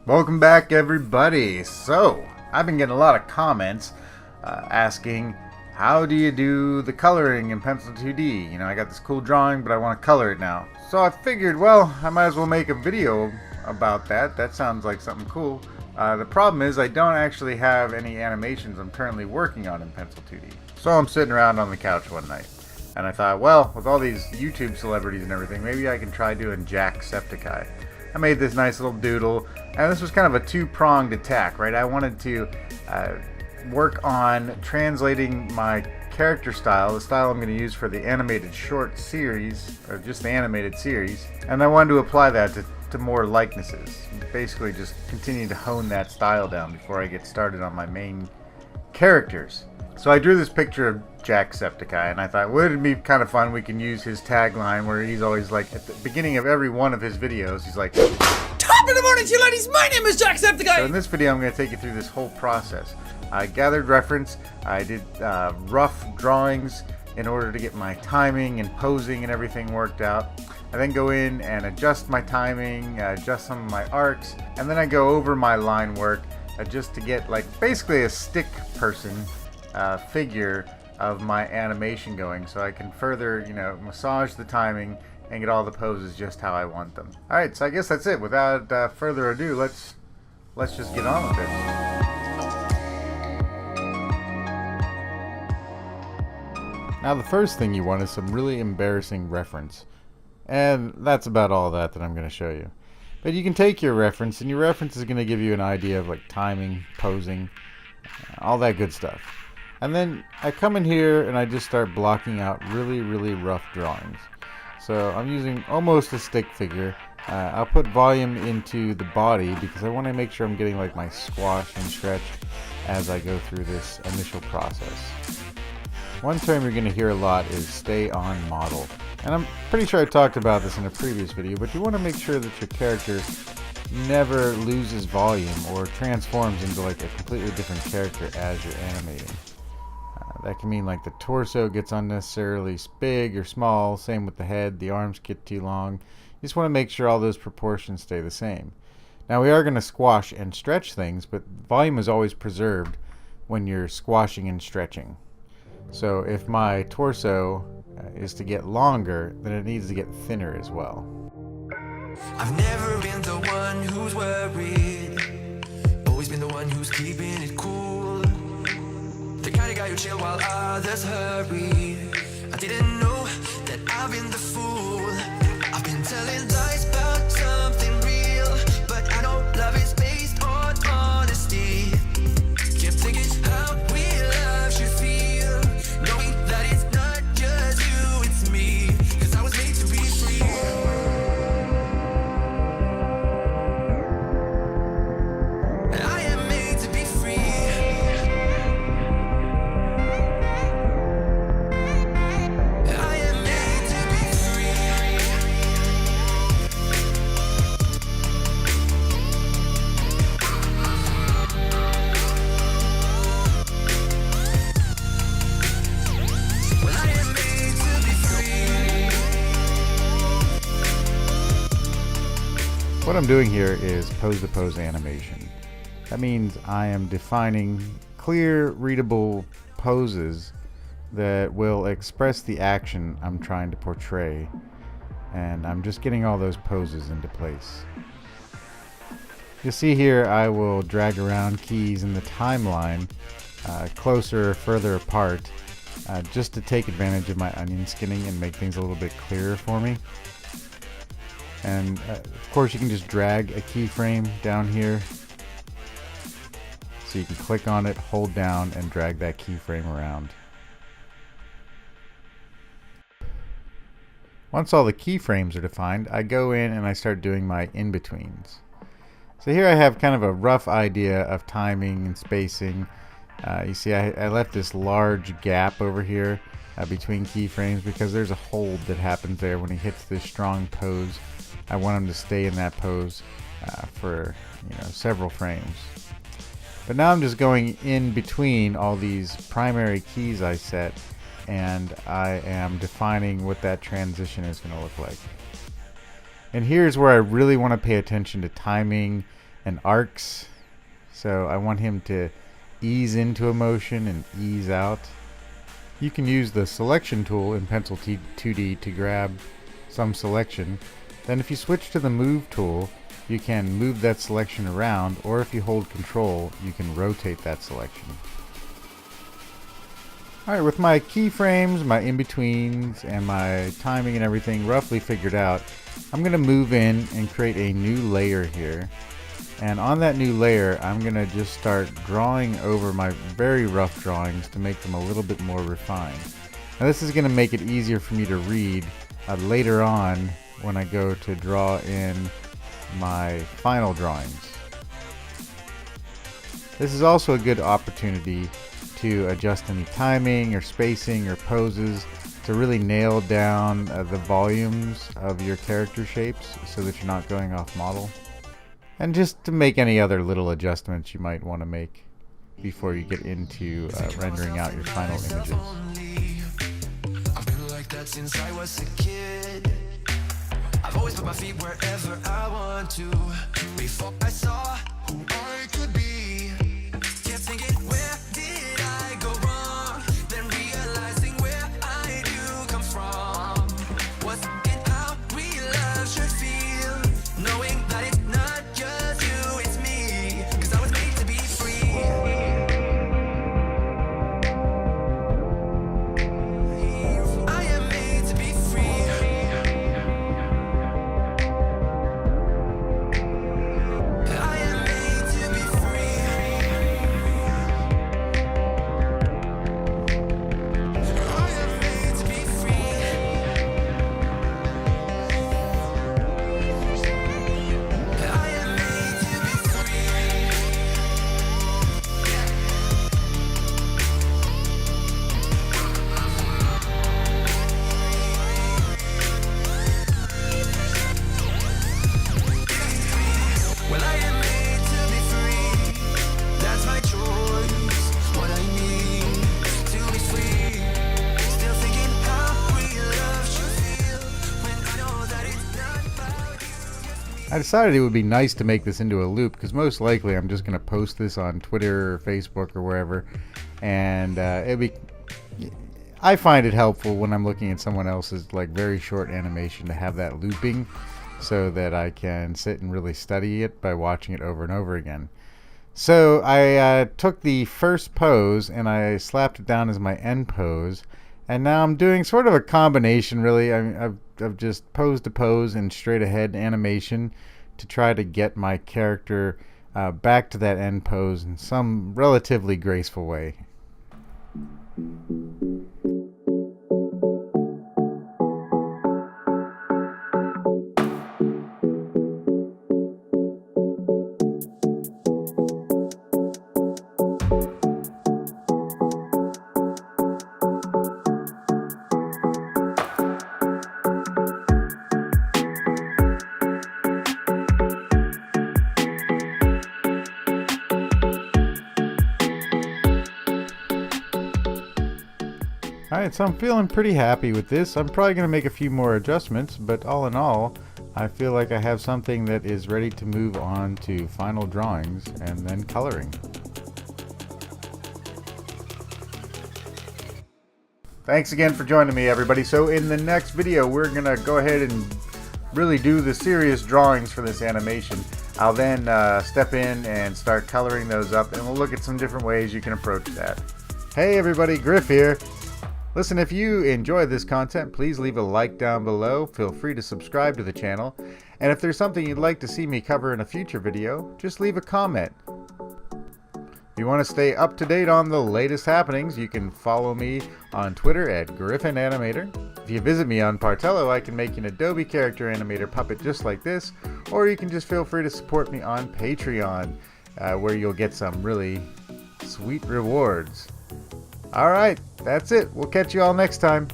Welcome back, everybody. So, I've been getting a lot of comments asking, how do you do the coloring in Pencil 2D? You know, I got this cool drawing, but I want to color it now. So I figured, well, I might as well make a video about that. That sounds like something cool. The problem is I don't actually have any animations I'm currently working on in Pencil 2D. So I'm sitting around on the couch one night, and I thought, well, with all these YouTube celebrities and everything, maybe I can try doing Jacksepticeye. I made this nice little doodle, and this was kind of a two-pronged attack, right? I wanted to work on translating my character style, the style I'm going to use for the animated short series, or just the animated series, and I wanted to apply that to more likenesses. Basically just continue to hone that style down before I get started on my main characters. So I drew this picture of Jacksepticeye, and I thought, wouldn't it be kind of fun? We can use his tagline where he's always like, at the beginning of every one of his videos, he's like, Top of the morning to you ladies, my name is Jacksepticeye! So in this video I'm going to take you through this whole process. I gathered reference, I did rough drawings in order to get my timing and posing and everything worked out. I then go in and adjust my timing, adjust some of my arcs, and then I go over my line work just to get like basically a stick person figure of my animation going, so I can further, you know, massage the timing and get all the poses just how I want them. Alright, so I guess that's it. Without further ado, let's just get on with it. Now the first thing you want is some really embarrassing reference. And that's about all that I'm going to show you. But you can take your reference, and your reference is going to give you an idea of like timing, posing, all that good stuff. And then I come in here and I just start blocking out really, really rough drawings. So I'm using almost a stick figure. I'll put volume into the body because I want to make sure I'm getting like my squash and stretch as I go through this initial process. One term you're going to hear a lot is stay on model. And I'm pretty sure I talked about this in a previous video, but you want to make sure that your character never loses volume or transforms into like a completely different character as you're animating. That can mean like the torso gets unnecessarily big or small, same with the head, the arms get too long. You just want to make sure all those proportions stay the same. Now we are going to squash and stretch things, but volume is always preserved when you're squashing and stretching. So if my torso is to get longer, then it needs to get thinner as well. I've never been the one who's worried, always been the one who's keeping it cool. The kind of guy who chill while others hurry. I didn't know that I've been the fool. I've been telling lies about something real, but I know love is based on honesty. Kept thinking how real love should feel, knowing that it's not just you, it's me. Cause I was made to be free. I am made to be free. What I'm doing here is pose-to-pose animation. That means I am defining clear, readable poses that will express the action I'm trying to portray, and I'm just getting all those poses into place. You'll see here I will drag around keys in the timeline closer or further apart just to take advantage of my onion skinning and make things a little bit clearer for me. And of course you can just drag a keyframe down here, so you can click on it, hold down, and drag that keyframe around. Once all the keyframes are defined, I go in and I start doing my in-betweens. So here I have kind of a rough idea of timing and spacing. You see I left this large gap over here between keyframes because there's a hold that happens there when he hits this strong pose. I want him to stay in that pose for several frames. But now I'm just going in between all these primary keys I set, and I am defining what that transition is going to look like. And here's where I really want to pay attention to timing and arcs. So I want him to ease into a motion and ease out. You can use the selection tool in Pencil 2D to grab some selection. Then if you switch to the move tool, you can move that selection around, or if you hold control, you can rotate that selection. Alright, with my keyframes, my in-betweens, and my timing and everything roughly figured out, I'm going to move in and create a new layer here. And on that new layer, I'm going to just start drawing over my very rough drawings to make them a little bit more refined. Now this is going to make it easier for me to read later on when I go to draw in my final drawings. This is also a good opportunity to adjust any timing or spacing or poses to really nail down the volumes of your character shapes so that you're not going off model. And just to make any other little adjustments you might want to make before you get into rendering out your final images. I've been like that since I was a kid. I've always put my feet wherever I want to. Before I saw who I could be, kept thinking, where did I go wrong? Then realizing where I do come from. What's it how real love should feel, knowing that it's not just you, it's me. 'Cause I was made to be free. I am made to be free. I am made to be free. I am made to be free. I am made to be Well, I am made to be free. That's my choice. What I need to be free. Still thinking how real love should feel when I know that it's not about you. I decided it would be nice to make this into a loop because most likely I'm just going to post this on Twitter or Facebook or wherever, and I find it helpful when I'm looking at someone else's like very short animation to have that looping so that I can sit and really study it by watching it over and over again. So I took the first pose and I slapped it down as my end pose, and now I'm doing sort of a combination really. I've just posed a pose in straight ahead animation to try to get my character back to that end pose in some relatively graceful way. Alright, so I'm feeling pretty happy with this. I'm probably going to make a few more adjustments, but all in all, I feel like I have something that is ready to move on to final drawings and then coloring. Thanks again for joining me, everybody. So in the next video, we're going to go ahead and really do the serious drawings for this animation. I'll then step in and start coloring those up, and we'll look at some different ways you can approach that. Hey everybody, Griff here. Listen, if you enjoy this content, please leave a like down below. Feel free to subscribe to the channel. And if there's something you'd like to see me cover in a future video, just leave a comment. If you want to stay up to date on the latest happenings, you can follow me on Twitter at GriffinAnimator. If you visit me on Partello, I can make an Adobe character animator puppet just like this, or you can just feel free to support me on Patreon, where you'll get some really sweet rewards. Alright, that's it. We'll catch you all next time.